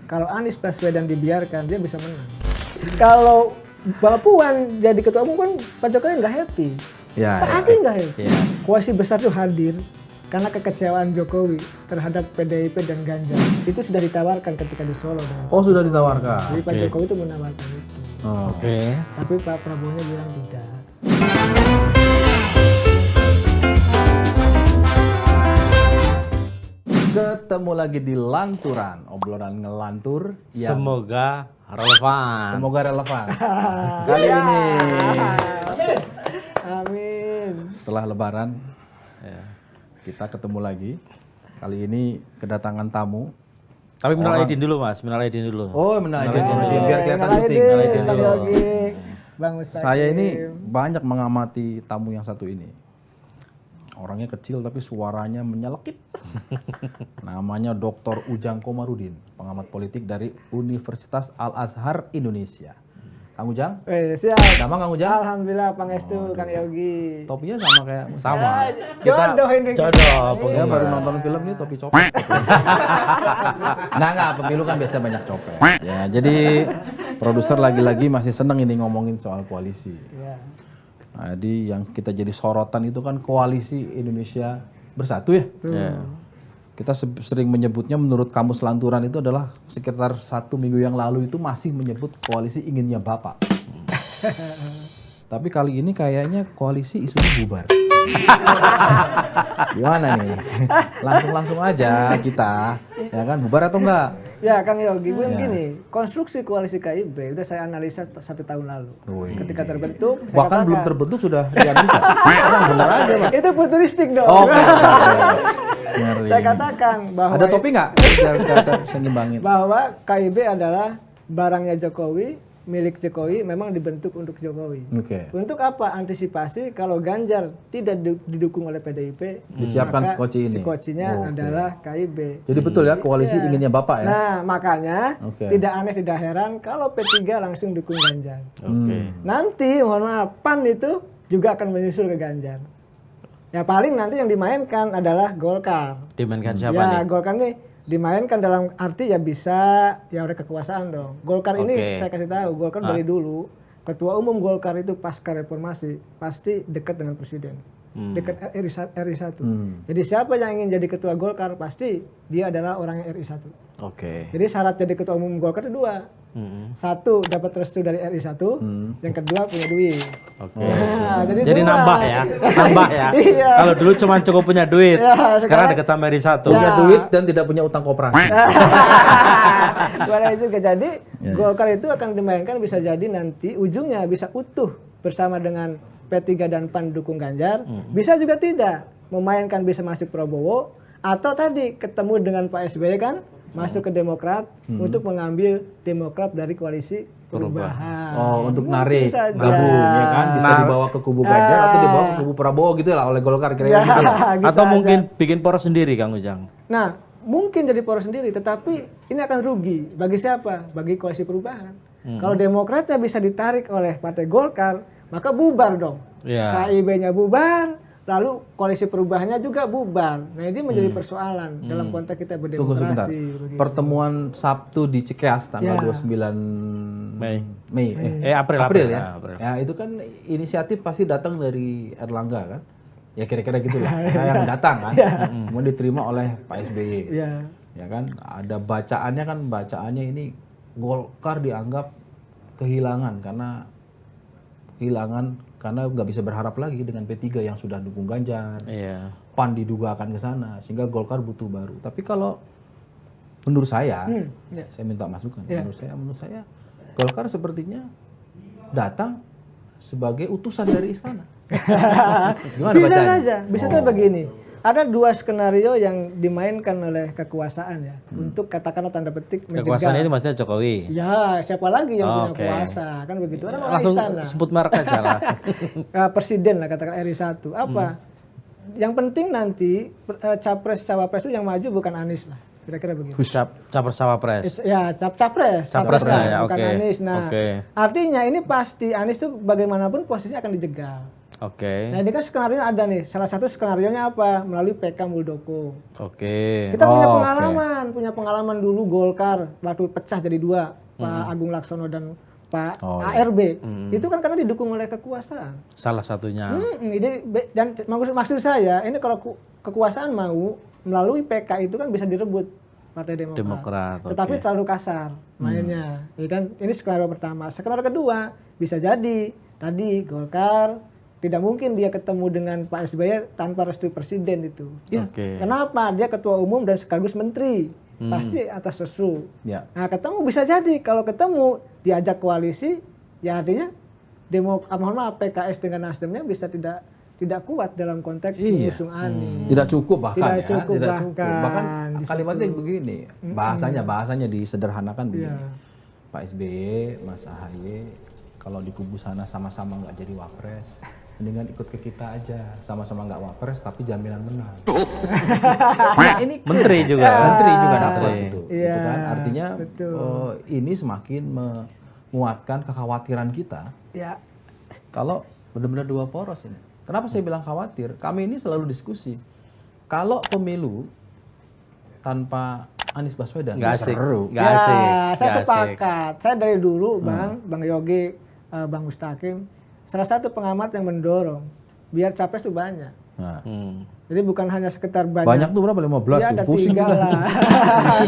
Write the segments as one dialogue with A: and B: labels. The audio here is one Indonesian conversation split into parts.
A: Kalau Anies Baswedan dibiarkan, dia bisa menang. Kalau Mbak Puan jadi ketua umum kan Pak Jokowi nggak happy. Pasti nggak happy. Koalisi besar itu hadir karena kekecewaan Jokowi terhadap PDIP dan Ganjar. Itu sudah ditawarkan ketika di Solo.
B: Oh, sudah ditawarkan.
A: Jadi Pak Jokowi itu menawarkan itu. Tapi Pak Prabowo-nya bilang tidak.
B: Ketemu lagi di Lanturan, obrolan ngelantur yang
C: semoga relevan.
B: Kali ini
A: Amin.
B: setelah Lebaran kita ketemu lagi. Kali ini kedatangan tamu.
C: Tapi minal aidin dulu Mas, minal aidin dulu.
B: Oh, minal aidin biar kelihatan syuting.
A: Bang Mustaqim.
B: Saya ini banyak mengamati tamu yang satu ini. Orangnya kecil tapi suaranya menyelekit. Namanya Dr. Ujang Komarudin, pengamat politik dari Universitas Al-Azhar Indonesia. Kang Ujang?
A: Siap.
B: Nama Kang Ujang?
A: Alhamdulillah, Pangestu, Kang Yogi.
B: Topinya sama kayak
C: Sama.
A: Jodoh ini.
C: Jodoh.
B: Dia baru nonton film ini topi copet. Nggak, pemilu kan biasa banyak copet. Ya, jadi produser lagi-lagi masih seneng ini ngomongin soal koalisi.
A: Ya.
B: Jadi yang kita jadi sorotan itu kan koalisi Indonesia Bersatu ya. Kita sering menyebutnya menurut Kamus Lanturan itu adalah sekitar 1 minggu yang lalu itu masih menyebut koalisi inginnya Bapak. Tapi kali ini kayaknya koalisi isunya bubar. Gimana nih? Langsung aja kita, ya kan, bubar atau enggak?
A: Ya Kang Yogi, begini, konstruksi koalisi KIB udah saya analisa 1 tahun lalu. Ketika terbentuk,
B: bahkan belum terbentuk sudah dianalisa. Yang benar aja, Pak.
A: Itu futuristik dong.
B: Oke.
A: Saya katakan bahwa
B: ada topi nggak? Biar kita bisa ngimbangin.
A: Bahwa KIB adalah barangnya Jokowi, milik Jokowi, memang dibentuk untuk Jokowi. Untuk apa? Antisipasi kalau Ganjar tidak didukung oleh PDIP,
B: disiapkan skoci ini.
A: Skocinya adalah KIB.
B: Jadi betul ya, koalisi inginnya Bapak ya.
A: Nah, makanya tidak aneh, tidak heran kalau P3 langsung dukung Ganjar. Nanti mohon maaf, PAN itu juga akan menyusul ke Ganjar. Ya paling nanti yang dimainkan adalah Golkar.
C: Dimainkan siapa
A: ya,
C: nih?
A: Golkar nih dimainkan dalam arti ya bisa ya oleh kekuasaan dong. Golkar ini saya kasih tahu, Golkar dari dulu ketua umum Golkar itu pasca reformasi pasti dekat dengan presiden. Dekat RI 1. Jadi siapa yang ingin jadi ketua Golkar pasti dia adalah orang RI 1. Jadi syarat jadi ketua umum Golkar itu 2. 1 dapat restu dari RI 1, yang kedua punya duit.
C: Nah, jadi nambah ya. Iya. Kalau dulu cuma cukup punya duit, sekarang dekat sama RI 1.
B: Punya duit dan tidak punya utang koperasi.
A: Boleh juga. Jadi Golkar itu akan dimainkan bisa jadi nanti ujungnya bisa utuh bersama dengan P3 dan PAN dukung Ganjar, bisa juga tidak memainkan bisa masuk Prabowo atau tadi ketemu dengan Pak SBY kan masuk ke Demokrat untuk mengambil Demokrat dari koalisi perubahan.
B: Oh, untuk narik gabung ya kan, bisa dibawa ke kubu Ganjar atau dibawa ke kubu Prabowo gitu lah oleh Golkar kira-kira gitu lah.
C: Atau mungkin bikin poros sendiri Kang Ujang.
A: Nah, mungkin jadi poros sendiri, tetapi ini akan rugi bagi siapa? Bagi koalisi perubahan. Kalau Demokratnya bisa ditarik oleh Partai Golkar, maka bubar dong. KIB-nya bubar, lalu koalisi perubahannya juga bubar. Nah ini menjadi persoalan dalam konteks kita berdemokrasi.
B: Tunggu sebentar. Pertemuan Sabtu di Cikeas tanggal 29 April ya. Ya itu kan inisiatif pasti datang dari Erlangga kan. Ya kira-kira gitulah. Yang datang kan. Kemudian diterima oleh Pak SBY. Ya kan. Ada bacaannya ini Golkar dianggap kehilangan karena nggak bisa berharap lagi dengan P3 yang sudah dukung Ganjar. PAN diduga akan ke sana sehingga Golkar butuh baru. Tapi kalau menurut saya, saya minta masukan. Menurut saya Golkar sepertinya datang sebagai utusan dari istana. Gimana bacanya?
A: Bisa saja begini. Ada 2 skenario yang dimainkan oleh kekuasaan ya untuk katakanlah tanda petik mencegah.
C: Kekuasaan ini maksudnya Jokowi.
A: Ya, siapa lagi yang punya kuasa kan begitu?
C: Langsung sebut merek aja lah.
A: Presiden lah katakan RI 1. Apa? Yang penting nanti capres cawapres itu yang maju bukan Anies lah. Kira-kira begitu.
C: Capres cawapres.
A: Ya, capres
C: ya,
A: bukan Anies. Nah, artinya ini pasti Anies itu bagaimanapun posisinya akan dijegal.
C: Oke.
A: Nah ini kan skenario ada nih. Salah satu skenarionya apa? Melalui PK Muldoko.
C: Oke.
A: Kita punya pengalaman dulu Golkar waktu pecah jadi dua, Pak Agung Laksono dan Pak ARB. Itu kan karena didukung oleh kekuasaan.
C: Salah satunya.
A: Dan maksud saya ini kalau kekuasaan mau melalui PK itu kan bisa direbut Partai Demokrat. Tetapi terlalu kasar mainnya. Ya kan? Ini skenario pertama. Skenario kedua bisa jadi tadi Golkar tidak mungkin dia ketemu dengan Pak SBY tanpa restu presiden itu. Kenapa? Dia ketua umum dan sekaligus menteri. Pasti atas restu. Nah ketemu bisa jadi kalau ketemu diajak koalisi, ya artinya PKS dengan Nasdemnya bisa tidak kuat dalam konteks mengusung Anies.
B: Tidak cukup bahkan
A: tidak cukup.
B: Bahkan kalimatnya begini, bahasanya disederhanakan begini. Pak SBY, Mas AHY, kalau di kubu sana sama-sama nggak jadi wapres, mendingan ikut ke kita aja, sama-sama nggak wapres tapi jaminan menang. Nah, ini
C: menteri juga
B: dapat itu kan artinya ini semakin menguatkan kekhawatiran kita. Kalau benar-benar dua poros ini. Kenapa saya bilang khawatir? Kami ini selalu diskusi. Kalau pemilu tanpa Anies Baswedan
C: nggak seru.
A: Saya sepakat. Saya dari dulu Bang Yogi, Bang Mustaqim, salah satu pengamat yang mendorong biar capres itu banyak. Jadi bukan hanya sekedar banyak.
B: Banyak tuh berapa? 15?
A: Ya ada
B: pusing
A: 3 lah.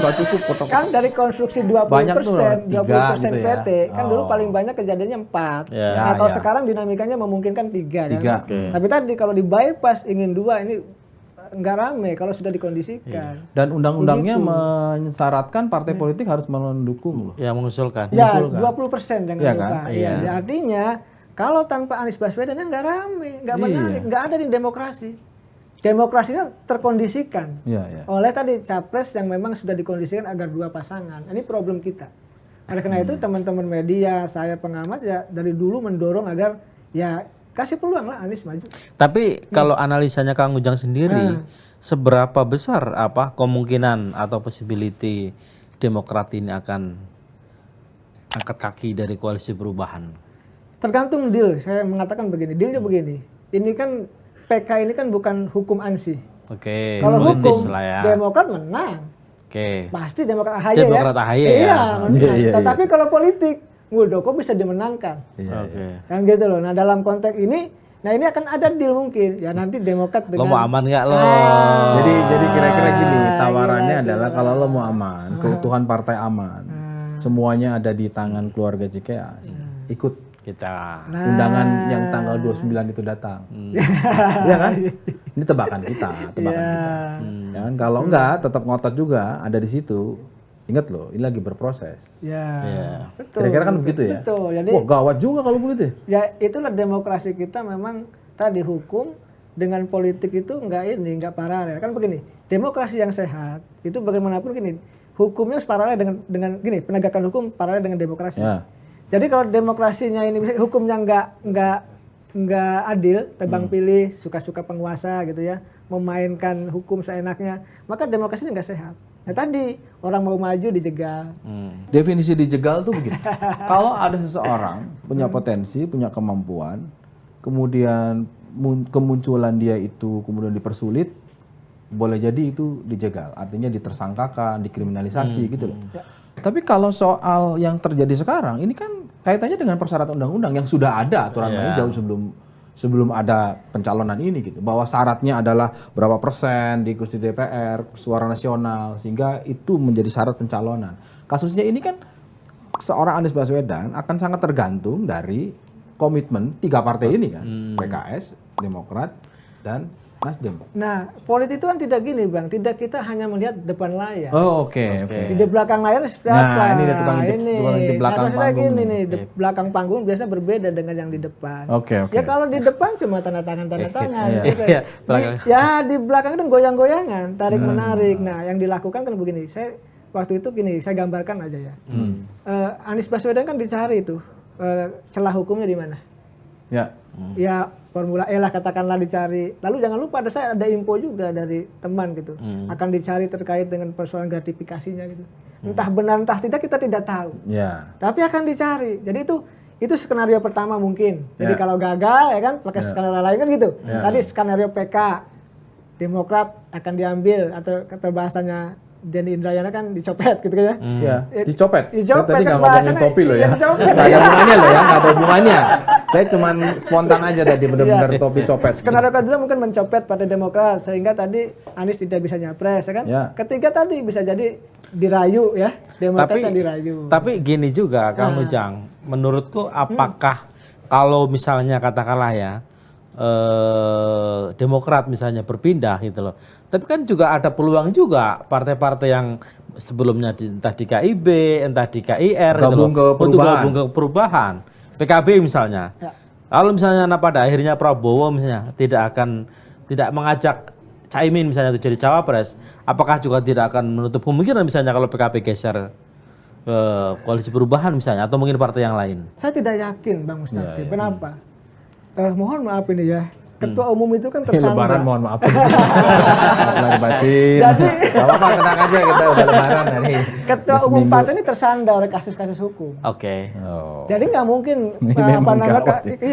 B: Nggak cukup.
A: Kan dari konstruksi 20%, 20%
B: gitu
A: PT, kan dulu paling banyak kejadiannya 4. Nah kalau sekarang dinamikanya memungkinkan 3. Kan? Tapi tadi kalau di bypass ingin 2 ini nggak rame kalau sudah dikondisikan.
B: Dan undang-undangnya mensyaratkan partai politik harus mendukung.
C: Ya mengusulkan.
A: Ya 20% jangan lupa.
B: Kan?
A: Ya, artinya kalau tanpa Anies Baswedan ya nggak rame, nggak menarik, nggak ada di demokrasi. Demokrasinya terkondisikan oleh tadi capres yang memang sudah dikondisikan agar 2 pasangan. Ini problem kita. Oleh karena itu teman-teman media, saya pengamat ya dari dulu mendorong agar ya kasih peluang lah Anies maju.
C: Tapi kalau analisanya Kang Ujang sendiri, seberapa besar kemungkinan atau possibility Demokrat ini akan angkat kaki dari koalisi perubahan?
A: Tergantung deal. Saya mengatakan begini, dealnya begini. Ini kan PK ini kan bukan hukum ANSI. Kalau hukum Demokrat menang. Pasti Demokrat AHY ya. Tetapi kalau politik Muldoko bisa dimenangkan. Kan gitu loh. Nah dalam konteks ini, ini akan ada deal mungkin. Ya nanti Demokrat dengan...
C: Lo mau aman nggak lo?
B: Jadi kira-kira gini, tawarannya adalah kalau lo mau aman, keutuhan partai aman, semuanya ada di tangan keluarga Cikeas, ikut
C: kita
B: undangan yang tanggal 29 itu datang. Iya kan? Ini tebakan kita. Ya kan? Kalau enggak tetap ngotot juga ada di situ. Ingat loh, ini lagi berproses.
A: Betul.
B: Kira-kira kan begitu ya?
A: Betul. Jadi,
B: wah gawat juga kalau begitu.
A: Ya itulah demokrasi kita memang tadi hukum dengan politik itu enggak paralel. Kan begini, demokrasi yang sehat itu bagaimanapun gini, hukumnya harus paralel dengan gini, penegakan hukum paralel dengan demokrasi. Jadi kalau demokrasinya ini hukumnya nggak adil, tebang pilih, suka-suka penguasa gitu ya, memainkan hukum seenaknya, maka demokrasinya nggak sehat. Nah tadi orang mau maju dijegal.
B: Definisi dijegal tuh begini. Kalau ada seseorang punya potensi, punya kemampuan, kemudian kemunculan dia itu kemudian dipersulit, boleh jadi itu dijegal. Artinya ditersangkakan, dikriminalisasi gitu loh. Tapi kalau soal yang terjadi sekarang, ini kan kaitannya dengan persyaratan undang-undang yang sudah ada aturan mainnya jauh sebelum ada pencalonan ini gitu. Bahwa syaratnya adalah berapa persen di kursi DPR, suara nasional, sehingga itu menjadi syarat pencalonan. Kasusnya ini kan seorang Anies Baswedan akan sangat tergantung dari komitmen 3 partai ini kan, PKS, Demokrat, dan Nasdem.
A: Nah, politik itu kan tidak gini Bang, tidak kita hanya melihat depan layar.
B: Oke.
A: Di belakang layar seperti apa?
B: Nah, ini dia tukang di belakang panggung.
A: Gini di belakang panggung biasa berbeda dengan yang di depan.
B: Oke.
A: Ya kalau di depan cuma tanda tangan. Ya di belakang itu goyang-goyangan, tarik-menarik. Nah, yang dilakukan kan begini. Saya waktu itu saya gambarkan aja ya. Anies Baswedan kan dicari itu celah hukumnya di mana? Ya Formula E lah katakanlah dicari. Lalu jangan lupa ada info juga dari teman gitu. Akan dicari terkait dengan persoalan gratifikasinya gitu. Entah benar entah tidak kita tidak tahu. Tapi akan dicari. Jadi Itu skenario pertama mungkin. Jadi kalau gagal ya kan pakai skenario lain kan gitu. Tadi skenario PK, Demokrat akan diambil atau bahasanya Denny Indrayana kan dicopet gitu kan ya.
B: Iya, dicopet.
A: Dicopet
B: Saya tadi nggak
A: kan
B: ngomongin
A: bahasanya,
B: topi loh ya.
A: dicopet.
B: Nggak ada hubungannya loh ya, nggak ada hubungannya. Saya cuman spontan aja tadi benar-benar topi copet.
A: Skenario kedua mungkin mencopet Partai Demokrat sehingga tadi Anies tidak bisa nyapres ya kan. Ketiga tadi bisa jadi dirayu ya, Demokrat dirayu.
C: Tapi gini juga Kang Ujang, menurutku apakah kalau misalnya katakanlah ya Demokrat misalnya berpindah gitu loh. Tapi kan juga ada peluang juga partai-partai yang sebelumnya entah di KIB, entah di KIR
B: gabung
C: gitu loh,
B: ke perubahan.
C: untuk gabung ke perubahan. PKB misalnya. Kalau misalnya pada akhirnya Prabowo misalnya tidak mengajak Caimin misalnya itu jadi cawapres, apakah juga tidak akan menutup kemungkinan misalnya kalau PKB geser ke koalisi perubahan misalnya atau mungkin partai yang lain?
A: Saya tidak yakin Bang Mustaqim. Kenapa? Mohon maaf ini ya. Ketua umum itu kan tersandar.
B: Lebaran mohon maaf. Lahir batin. Apa-apa tenang aja kita udah lebaran nih.
A: Ketua umum partai ini tersandar oleh kasus-kasus hukum.
C: Oke.
A: Jadi nggak mungkin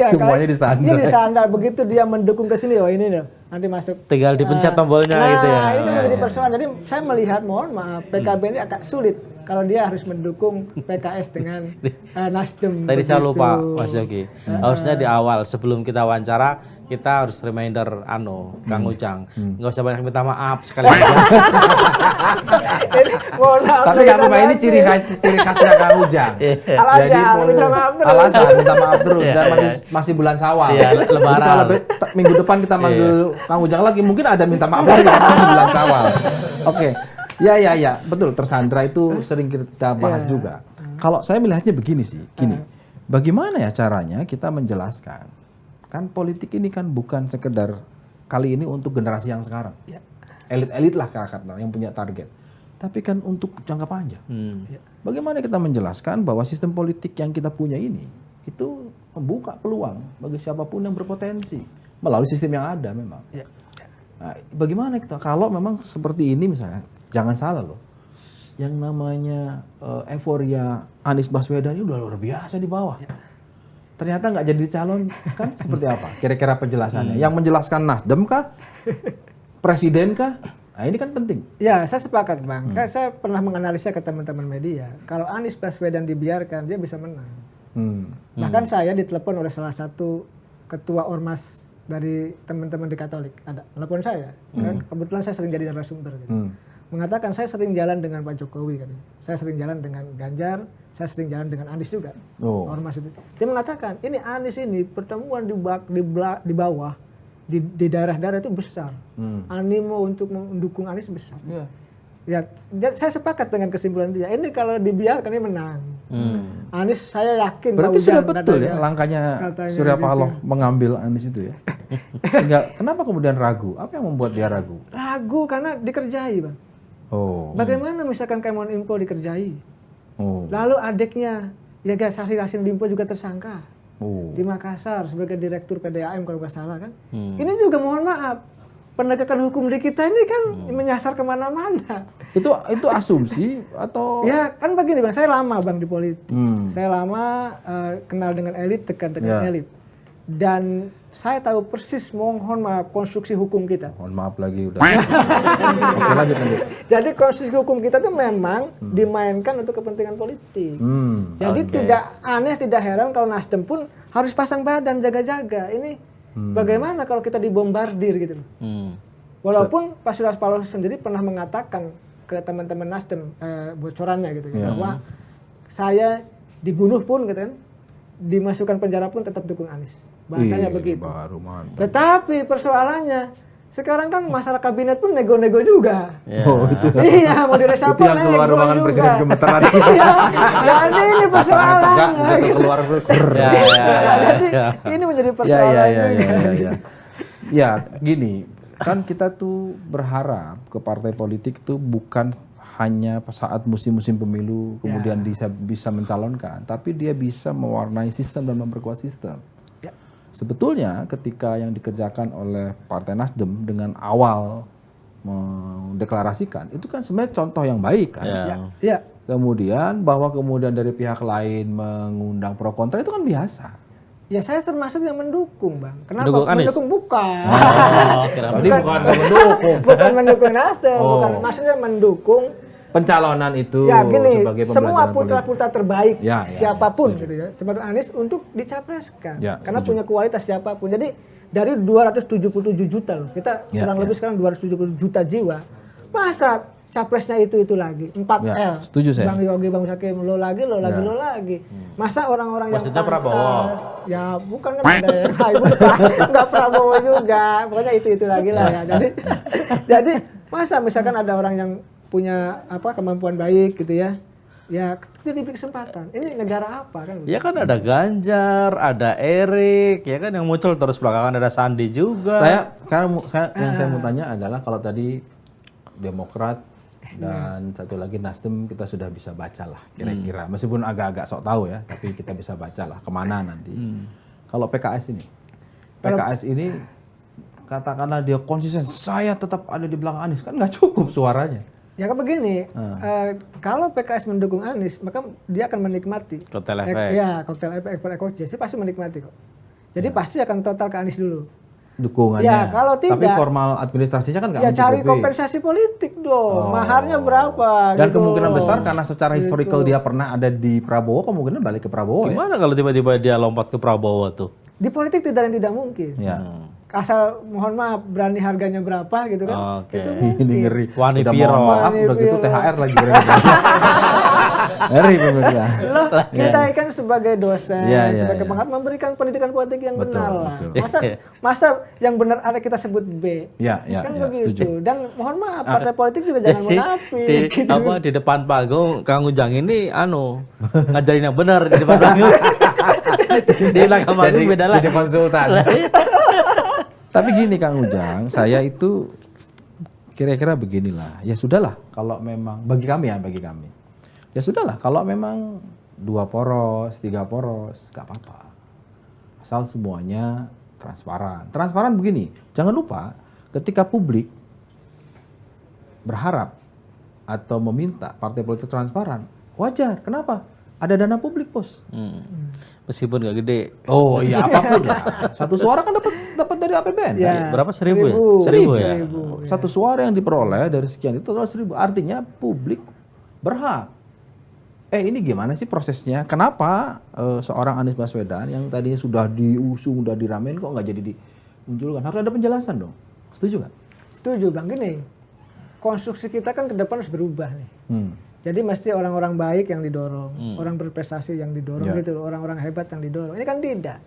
B: semuanya disandar.
A: Ini disandar begitu dia mendukung ke sini, oh ini nih nanti masuk.
C: Tinggal dipencet tombolnya gitu ya.
A: Nah, ini kan menjadi persoalan. Jadi saya melihat, mohon maaf, PKB ini agak sulit kalau dia harus mendukung PKS dengan Nasdem.
C: Tadi saya lupa, Mas Yogi. Harusnya di awal sebelum kita wawancara kita harus reminder Kang Ujang. Nggak usah banyak minta maaf sekali aja.
B: Tapi nggak apa-apa, ini ciri khasnya Kang Ujang. Jadi alasan minta maaf terus dan masih bulan Syawal.
C: Lebaran.
B: Minggu depan kita manggil Kang Ujang lagi, mungkin ada minta maaf lagi karena masih bulan Syawal. Oke. Ya, betul, tersandra itu sering kita bahas juga. Kalau saya melihatnya begini sih, bagaimana ya caranya kita menjelaskan? Kan politik ini kan bukan sekedar kali ini untuk generasi yang sekarang. Elit-elit lah kata yang punya target. Tapi kan untuk jangka panjang. Bagaimana kita menjelaskan bahwa sistem politik yang kita punya ini itu membuka peluang bagi siapapun yang berpotensi melalui sistem yang ada memang. Nah, bagaimana kita kalau memang seperti ini misalnya, jangan salah loh. Yang namanya euforia Anies Baswedan ini udah luar biasa di bawah. Ternyata nggak jadi calon, kan seperti apa? Kira-kira penjelasannya. Yang menjelaskan Nasdem kah? Presiden kah? Nah ini kan penting.
A: Ya, saya sepakat Bang. Saya pernah menganalisa ke teman-teman media. Kalau Anies Baswedan dibiarkan, dia bisa menang. Bahkan saya ditelepon oleh salah satu ketua ormas dari teman-teman di Katolik. Ada telepon saya. Kebetulan saya sering jadi narasumber. Gitu. Mengatakan saya sering jalan dengan Pak Jokowi. Kan. Saya sering jalan dengan Ganjar. Saya sering jalan dengan Anies juga. Ormas itu. Dia mengatakan, ini Anies ini pertemuan di bawah, di daerah-daerah itu besar. Animo untuk mendukung Anies besar. Ya, saya sepakat dengan kesimpulan dia. Ini kalau dibiarkan ini menang. Anies saya yakin.
B: Berarti sudah betul ya langkahnya Surya Paloh mengambil Anies itu ya. Kenapa kemudian ragu? Apa yang membuat dia ragu?
A: Ragu karena dikerjai Bang. Bagaimana misalkan Kemeninfo dikerjai? Lalu adiknya Sari Yassin Limpo juga tersangka di Makassar sebagai direktur PDAM kalau nggak salah kan. Ini juga mohon maaf, penegakan hukum di kita ini kan menyasar kemana-mana.
B: Itu asumsi atau?
A: Ya kan begini Bang, saya lama Bang di politik. Saya lama kenal dengan elit, dekat dengan elit. Dan saya tahu persis, mohon maaf, konstruksi hukum kita.
B: Mohon maaf lagi udah. Oke, lanjut. Jadi
A: konstruksi hukum kita itu memang dimainkan untuk kepentingan politik. Jadi tidak aneh, tidak heran kalau Nasdem pun harus pasang badan jaga-jaga. Ini bagaimana kalau kita dibombardir gitu. Walaupun Pak Surya Paloh sendiri pernah mengatakan ke teman-teman Nasdem bocorannya gitu bahwa saya dibunuh pun gitu kan, dimasukkan penjara pun tetap dukung Anies. Bahasanya begitu. Tetapi persoalannya sekarang kan masalah kabinet pun nego-nego juga. Iya, mau diresapel
B: itu yang keluar ruangan juga. Presiden gemeteran.
A: Jadi ini persoalannya.
B: Keluar.
A: Jadi ini menjadi persoalan.
B: Ya, gini, kan kita tuh berharap ke partai politik tuh bukan hanya saat musim-musim pemilu kemudian bisa mencalonkan, tapi dia bisa mewarnai sistem dan memperkuat sistem. Sebetulnya ketika yang dikerjakan oleh Partai Nasdem dengan awal mendeklarasikan itu kan sebenarnya contoh yang baik kan. kemudian bahwa kemudian dari pihak lain mengundang pro kontra itu kan biasa.
A: Ya saya termasuk yang mendukung, Bang. Kenapa?
C: Mendukung Anies?
A: Mendukung bukan.
B: Tadi bukan mendukung.
A: Bukan mendukung Nasdem, bukan. Maksudnya mendukung
B: pencalonan itu
A: ya gini,
B: sebagai
A: semua
B: pembelajaran
A: putra-putra terbaik
B: setuju.
A: siapapun gitu ya, seperti Anies untuk dicapreskan.
B: Ya,
A: karena
B: setuju.
A: punya kualitas siapapun. Jadi dari 277 juta loh, kita kurang lebih sekarang 270 juta jiwa. Masa capresnya itu lagi 4L.
B: Ya, setuju saya.
A: Bang Yogi, Bang Sakim, lo lagi. Masa orang-orang yang
C: Maksudnya
A: pantas,
C: Prabowo?
A: ya bukan kan ada yang lain, nggak Prabowo juga. Pokoknya itu lagi lah ya. Jadi masa misalkan ada orang yang punya kemampuan baik gitu ya. Ya kita diberi kesempatan. Ini negara apa kan?
C: Ya kan ada Ganjar, ada Erik, ya kan yang muncul terus belakangan ada Sandi juga.
B: Yang saya mau tanya adalah kalau tadi Demokrat dan satu lagi Nasdem kita sudah bisa baca lah kira-kira. Meskipun agak-agak sok tahu ya, tapi kita bisa baca lah kemana nanti. Kalau PKS ini katakanlah dia konsisten, saya tetap ada di belakang Anies, kan nggak cukup suaranya.
A: Ya kan begini, kalau PKS mendukung Anies, maka dia akan menikmati.
C: Kotel efek.
A: Ya, kotel efek, dia pasti menikmati kok. Jadi pasti akan total ke Anies dulu.
B: Dukungannya.
A: Ya, kalau tidak,
B: tapi formal administrasinya kan nggak
A: ya
B: mencukupi.
A: cari kompensasi politik dong. Maharnya berapa?
B: Dan
A: gitu.
B: kemungkinan besar karena secara historical dia pernah ada di Prabowo, kemungkinan balik ke Prabowo.
C: Gimana kalau tiba-tiba dia lompat ke Prabowo tuh?
A: Di politik tidak ada yang tidak mungkin.
B: Ya.
A: Asal mohon maaf berani harganya berapa gitu kan.
C: Oke.
A: Itu mungkin.
B: Ini ngeri.
C: Wani
B: Udah
C: Piro.
B: mohon maaf, udah gitu THR lagi berani. Ngeri pemirsa.
A: Loh, kita kan sebagai dosen,
B: Ya,
A: sebagai pengabdi memberikan pendidikan politik yang benar lah.
B: Betul.
A: Masa yang benar ada kita sebut B.
B: Ya,
A: Kan
B: setuju.
A: begitu. Dan mohon maaf partai politik juga jangan munafik. Gitu.
C: Di depan panggung Kang Ujang ini ngajarin yang benar di depan panggung. Di belakang panggung beda lah.
B: Jadi konsultan. Tapi gini Kang Ujang, saya itu kira-kira beginilah. Ya sudahlah kalau memang bagi kami. Ya sudahlah kalau memang 2 poros, 3 poros, gak apa-apa. Asal semuanya transparan. Transparan begini, jangan lupa ketika publik berharap atau meminta partai politik transparan, wajar. Kenapa? Ada dana publik, Bos.
C: Meskipun gak gede.
B: Oh iya, apapun lah. Satu suara kan dapat dari APBN.
A: Ya,
B: kan?
C: Berapa? 1.000 ya?
A: 1.000
C: ya?
B: Satu suara yang diperoleh dari sekian itu adalah 1.000. Artinya publik berhak. Ini gimana sih prosesnya? Kenapa seorang Anies Baswedan yang tadinya sudah diusung, sudah diramein kok nggak jadi dimunculkan? Harus ada penjelasan dong. Setuju nggak?
A: Setuju Bang. Gini, konstruksi kita kan ke depan harus berubah nih. Jadi mesti orang-orang baik yang didorong, orang berprestasi yang didorong gitu, orang-orang hebat yang didorong. Ini kan tidak.